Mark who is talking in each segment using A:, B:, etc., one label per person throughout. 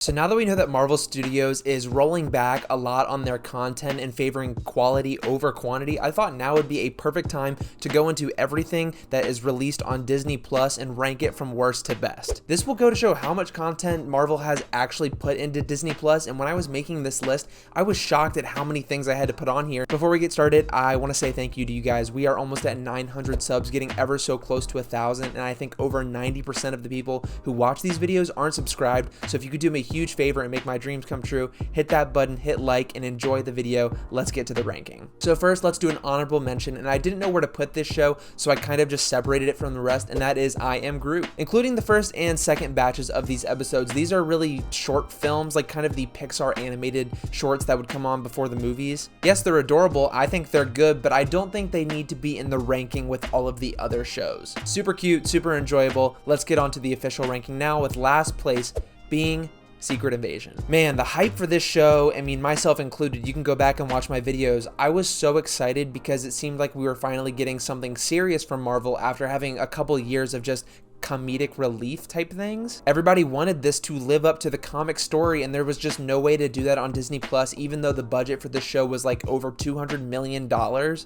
A: So now that we know that Marvel Studios is rolling back a lot on their content and favoring quality over quantity, I thought now would be a perfect time to go into everything that is released on Disney Plus and rank it from worst to best. This will go to show how much content Marvel has actually put into Disney Plus, and when I was making this list, I was shocked at how many things I had to put on here. Before we get started, I want to say thank you to you guys. We are almost at 900 subs, getting ever so close to 1,000, and I think over 90% of the people who watch these videos aren't subscribed, so if you could do me a huge favor and make my dreams come true, hit that button, hit like, and enjoy the video. Let's get to the ranking. So first, let's do an honorable mention, and I didn't know where to put this show, so I kind of just separated it from the rest, and that is I Am Groot. Including the first and second batches of these episodes, these are really short films, like kind of the Pixar animated shorts that would come on before the movies. Yes, they're adorable, I think they're good, but I don't think they need to be in the ranking with all of the other shows. Super cute, super enjoyable. Let's get on to the official ranking now, with last place being Secret Invasion. Man, the hype for this show, I mean, myself included, you can go back and watch my videos. I was so excited because it seemed like we were finally getting something serious from Marvel after having a couple years of just comedic relief type things. Everybody wanted this to live up to the comic story, and there was just no way to do that on Disney Plus, even though the budget for the show was like over $200 million.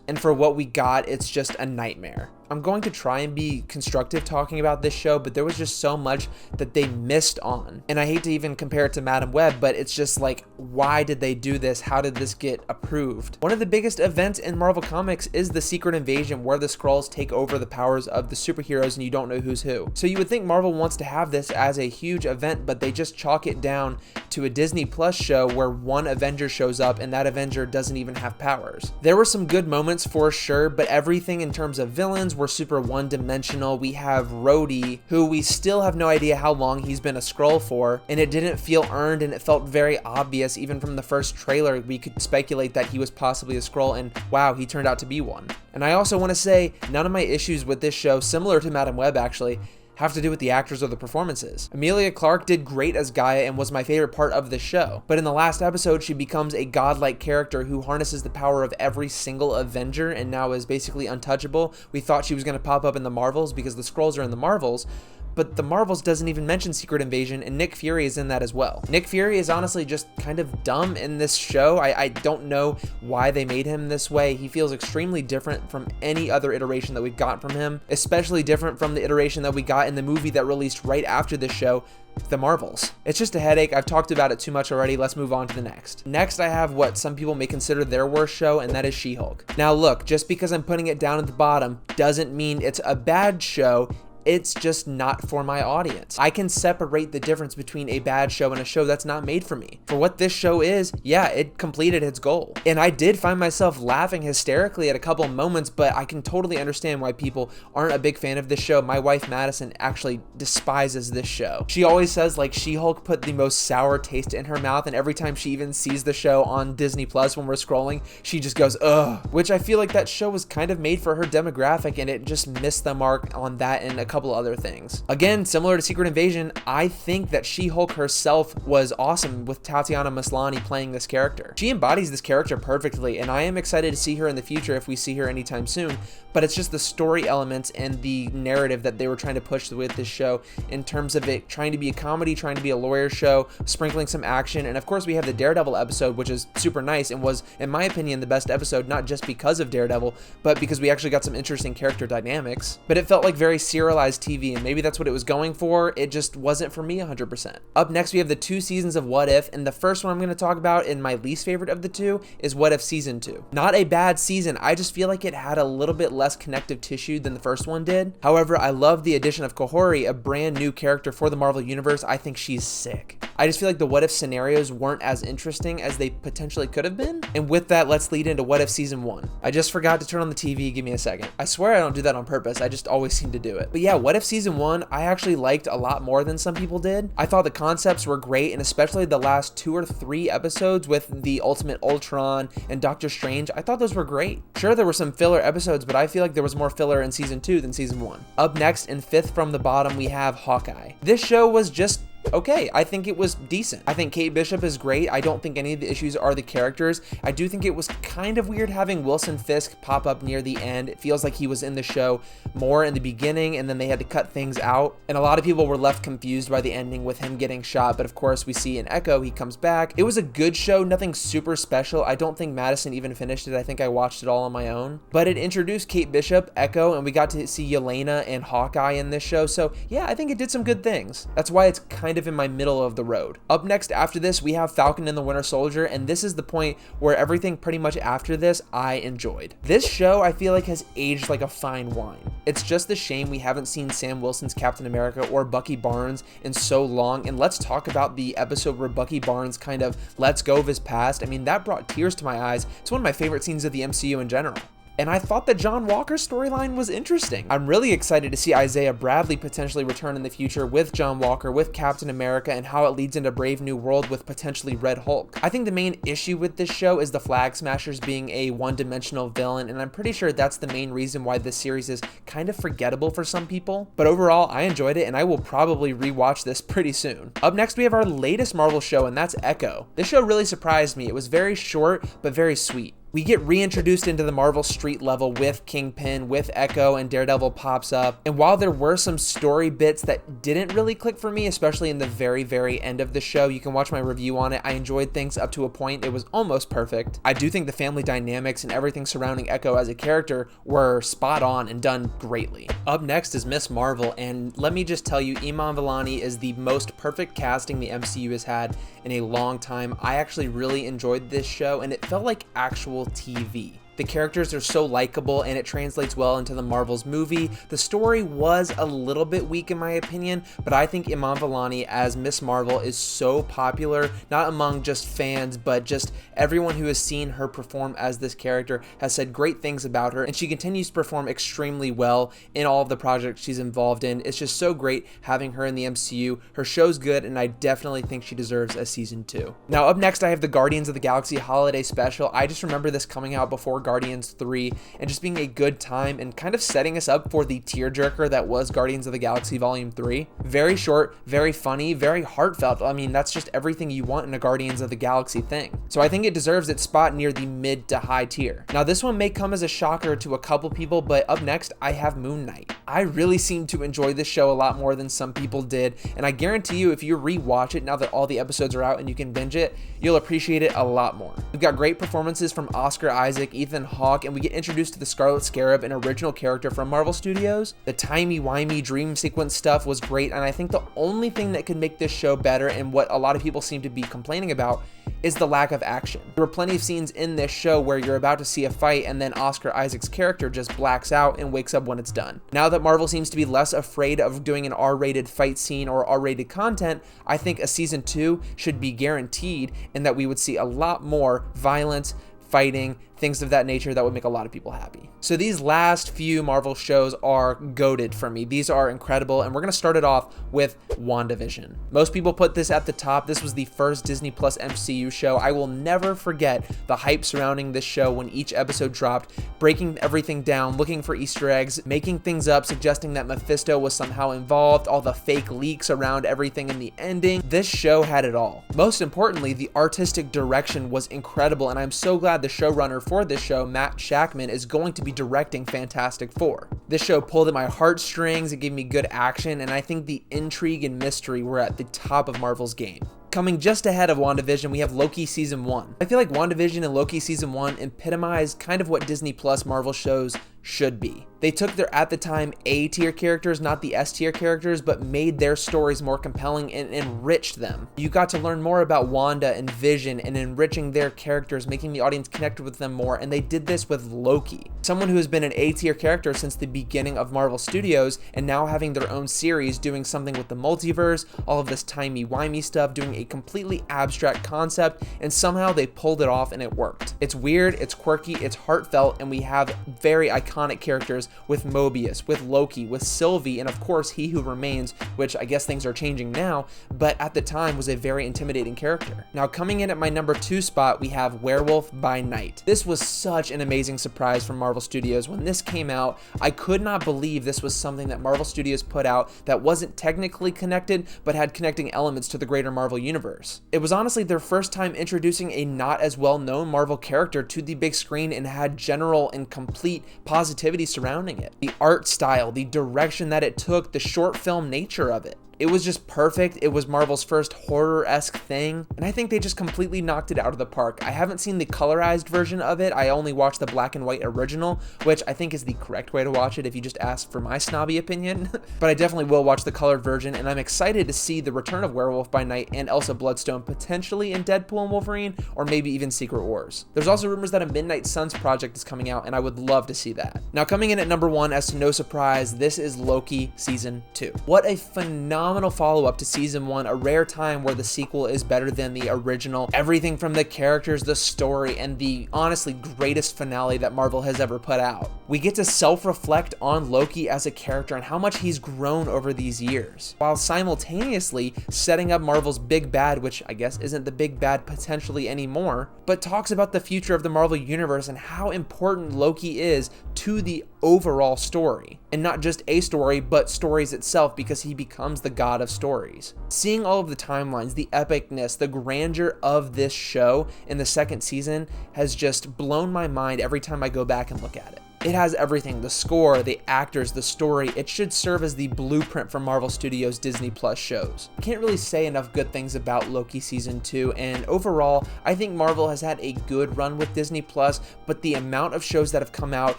A: And for what we got, it's just a nightmare. I'm going to try and be constructive talking about this show, but there was just so much that they missed on. And I hate to even compare it to Madam Web, but it's just like, why did they do this? How did this get approved? One of the biggest events in Marvel Comics is the Secret Invasion, where the Skrulls take over the powers of the superheroes and you don't know who's who. So you would think Marvel wants to have this as a huge event, but they just chalk it down to a Disney Plus show where one Avenger shows up and that Avenger doesn't even have powers. There were some good moments for sure, but everything in terms of villains were super one-dimensional. We have Rhodey, who we still have no idea how long he's been a Skrull for, and it didn't feel earned, and it felt very obvious. Even from the first trailer, we could speculate that he was possibly a Skrull, and wow, he turned out to be one. And I also want to say, none of my issues with this show, similar to Madam Web actually, have to do with the actors or the performances. Emilia Clarke did great as Gaia and was my favorite part of the show, but in the last episode she becomes a godlike character who harnesses the power of every single Avenger and now is basically untouchable. We thought she was going to pop up in the Marvels because the Skrulls are in the Marvels, but the Marvels doesn't even mention Secret Invasion, and Nick Fury is in that as well. Nick Fury is honestly just kind of dumb in this show. I don't know why they made him this way. He feels extremely different from any other iteration that we've got from him, especially different from the iteration that we got in the movie that released right after this show, The Marvels. It's just a headache. I've talked about it too much already. Let's move on to the next. Next, I have what some people may consider their worst show, and that is She-Hulk. Now look, just because I'm putting it down at the bottom doesn't mean it's a bad show. It's just not for my audience. I can separate the difference between a bad show and a show that's not made for me. For what this show is, yeah, it completed its goal. And I did find myself laughing hysterically at a couple moments, but I can totally understand why people aren't a big fan of this show. My wife, Madison, actually despises this show. She always says like She-Hulk put the most sour taste in her mouth, and every time she even sees the show on Disney Plus when we're scrolling, she just goes, ugh. Which I feel like that show was kind of made for her demographic, and it just missed the mark on that and a couple other things. Again, similar to Secret Invasion, I think that She-Hulk herself was awesome with Tatiana Maslany playing this character. She embodies this character perfectly, and I am excited to see her in the future if we see her anytime soon, but it's just the story elements and the narrative that they were trying to push with this show in terms of it trying to be a comedy, trying to be a lawyer show, sprinkling some action, and of course we have the Daredevil episode, which is super nice and was, in my opinion, the best episode, not just because of Daredevil, but because we actually got some interesting character dynamics. But it felt like very serialized TV, and maybe that's what it was going for. It just wasn't for me 100%. Up next, we have the 2 seasons of What If, and the first one I'm going to talk about, and my least favorite of the 2, is What If Season 2. Not a bad season, I just feel like it had a little bit less connective tissue than the first one did. However, I love the addition of Kahori, a brand new character for the Marvel Universe. I think she's sick. I just feel like the What If scenarios weren't as interesting as they potentially could have been. And with that, let's lead into What If Season 1. I just forgot to turn on the TV, give me a second. I swear I don't do that on purpose, I just always seem to do it. But yeah, What If Season 1, I actually liked a lot more than some people did. I thought the concepts were great, and especially the last 2 or 3 episodes with the Ultimate Ultron and Doctor Strange, I thought those were great. Sure, there were some filler episodes, but I feel like there was more filler in Season 2 than Season 1. Up next, and 5th from the bottom, we have Hawkeye. This show was just okay. I think it was decent. I think Kate Bishop is great. I don't think any of the issues are the characters. I do think it was kind of weird having Wilson Fisk pop up near the end. It feels like he was in the show more in the beginning and then they had to cut things out. And a lot of people were left confused by the ending with him getting shot. But of course we see in Echo, he comes back. It was a good show, nothing super special. I don't think Madison even finished it. I think I watched it all on my own. But it introduced Kate Bishop, Ekko, and we got to see Yelena and Hawkeye in this show. So yeah, I think it did some good things. That's why it's kind of in my middle of the road. Up next after this, we have Falcon and the Winter Soldier, and this is the point where everything pretty much after this I enjoyed. This show I feel like has aged like a fine wine. It's just a shame we haven't seen Sam Wilson's Captain America or Bucky Barnes in so long, and let's talk about the episode where Bucky Barnes kind of lets go of his past. I mean, that brought tears to my eyes. It's one of my favorite scenes of the MCU in general. And I thought that John Walker's storyline was interesting. I'm really excited to see Isaiah Bradley potentially return in the future with John Walker, with Captain America, and how it leads into Brave New World with potentially Red Hulk. I think the main issue with this show is the Flag Smashers being a one-dimensional villain, and I'm pretty sure that's the main reason why this series is kind of forgettable for some people. But overall, I enjoyed it, and I will probably rewatch this pretty soon. Up next, we have our latest Marvel show, and that's Echo. This show really surprised me. It was very short, but very sweet. We get reintroduced into the Marvel street level with Kingpin, with Ekko, and Daredevil pops up. And while there were some story bits that didn't really click for me, especially in the very end of the show, you can watch my review on it. I enjoyed things up to a point. It was almost perfect. I do think the family dynamics and everything surrounding Ekko as a character were spot on and done greatly. Up next is Miss Marvel, and let me just tell you, Iman Vellani is the most perfect casting the MCU has had in a long time. I actually really enjoyed this show, and it felt like actual TV. The characters are so likable and it translates well into the Marvel's movie. The story was a little bit weak in my opinion, but I think Iman Vellani as Miss Marvel is so popular, not among just fans, but just everyone who has seen her perform as this character has said great things about her, and she continues to perform extremely well in all of the projects she's involved in. It's just so great having her in the MCU. Her show's good, and I definitely think she deserves a season 2. Now up next I have the Guardians of the Galaxy Holiday Special. I just remember this coming out before Guardians 3 and just being a good time and kind of setting us up for the tearjerker that was Guardians of the Galaxy Volume 3. Very short, very funny, very heartfelt. I mean, that's just everything you want in a Guardians of the Galaxy thing. So I think it deserves its spot near the mid to high tier. Now this one may come as a shocker to a couple people, but up next I have Moonlight. I really seem to enjoy this show a lot more than some people did, and I guarantee you if you rewatch it now that all the episodes are out and you can binge it, you'll appreciate it a lot more. We've got great performances from Oscar Isaac, Ethan Hawke, and we get introduced to the Scarlet Scarab, an original character from Marvel Studios. The timey-wimey dream sequence stuff was great, and I think the only thing that could make this show better, and what a lot of people seem to be complaining about, is the lack of action. There were plenty of scenes in this show where you're about to see a fight and then Oscar Isaac's character just blacks out and wakes up when it's done. Now that Marvel seems to be less afraid of doing an R-rated fight scene or R-rated content, I think a season 2 should be guaranteed, and that we would see a lot more violence, fighting, things of that nature that would make a lot of people happy. So these last few Marvel shows are goated for me. These are incredible, and we're going to start it off with Wandavision. Most people put this at the top. This was the first Disney Plus MCU show. I will never forget the hype surrounding this show when each episode dropped, breaking everything down, looking for Easter eggs, making things up, suggesting that Mephisto was somehow involved, all the fake leaks around everything in the ending. This show had it all. Most importantly, the artistic direction was incredible, and I'm so glad the showrunner for this show, Matt Shakman, is going to be directing Fantastic Four. This show pulled at my heartstrings, it gave me good action, and I think the intrigue and mystery were at the top of Marvel's game. Coming just ahead of WandaVision, we have Loki Season 1. I feel like WandaVision and Loki Season 1 epitomize kind of what Disney Plus Marvel shows should be. They took their, at the time, A-tier characters, not the S-tier characters, but made their stories more compelling and enriched them. You got to learn more about Wanda and Vision and enriching their characters, making the audience connect with them more, and they did this with Loki. Someone who has been an A-tier character since the beginning of Marvel Studios, and now having their own series, doing something with the multiverse, all of this timey-wimey stuff, doing a completely abstract concept, and somehow they pulled it off and it worked. It's weird, it's quirky, it's heartfelt, and we have very iconic iconic characters with Mobius, with Loki, with Sylvie, and of course He Who Remains, which I guess things are changing now, but at the time was a very intimidating character. Now coming in at my number 2 spot, we have Werewolf by Night. This was such an amazing surprise from Marvel Studios. When this came out, I could not believe this was something that Marvel Studios put out that wasn't technically connected, but had connecting elements to the greater Marvel universe. It was honestly their first time introducing a not as well-known Marvel character to the big screen and had general and complete positivity surrounding it. The art style, the direction that it took, the short film nature of it. It was just perfect. It was Marvel's first horror-esque thing, and I think they just completely knocked it out of the park. I haven't seen the colorized version of it. I only watched the black and white original, which I think is the correct way to watch it if you just ask for my snobby opinion. But I definitely will watch the colored version, and I'm excited to see the return of Werewolf by Night and Elsa Bloodstone potentially in Deadpool and Wolverine, or maybe even Secret Wars. There's also rumors that a Midnight Suns project is coming out, and I would love to see that. Now coming in at number 1, as to no surprise, this is Loki Season 2. What a phenomenal follow-up to Season 1, a rare time where the sequel is better than the original. Everything from the characters, the story, and the honestly greatest finale that Marvel has ever put out. We get to self-reflect on Loki as a character and how much he's grown over these years, while simultaneously setting up Marvel's big bad, which I guess isn't the big bad potentially anymore, but talks about the future of the Marvel universe and how important Loki is to the overall story. And not just a story, but stories itself, because he becomes the god of stories. Seeing all of the timelines, the epicness, the grandeur of this show in the second season has just blown my mind every time I go back and look at it. It has everything: the score, the actors, the story. It should serve as the blueprint for Marvel Studios' Disney Plus shows. I can't really say enough good things about Loki Season 2, and overall, I think Marvel has had a good run with Disney Plus, but the amount of shows that have come out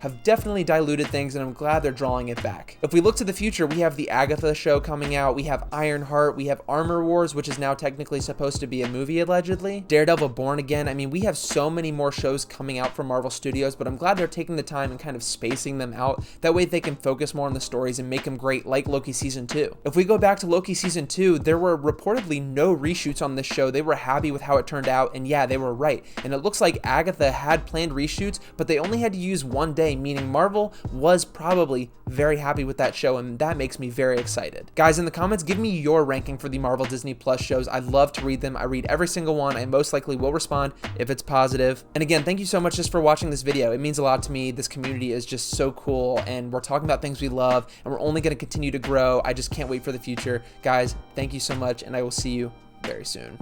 A: have definitely diluted things, and I'm glad they're drawing it back. If we look to the future, we have the Agatha show coming out, we have Ironheart, we have Armor Wars, which is now technically supposed to be a movie allegedly, Daredevil Born Again. I mean, we have so many more shows coming out from Marvel Studios, but I'm glad they're taking the time and kind of spacing them out. That way they can focus more on the stories and make them great, like Loki Season 2. If we go back to Loki Season 2, there were reportedly no reshoots on this show. They were happy with how it turned out, and yeah, they were right. And it looks like Agatha had planned reshoots, but they only had to use one day, meaning Marvel was probably very happy with that show, and that makes me very excited. Guys, in the comments, give me your ranking for the Marvel Disney Plus shows. I love to read them. I read every single one. I most likely will respond if it's positive. And again, thank you so much just for watching this video. It means a lot to me. This community is just so cool, and we're talking about things we love, and we're only going to continue to grow. I just can't wait for the future. Guys, thank you so much, and I will see you very soon.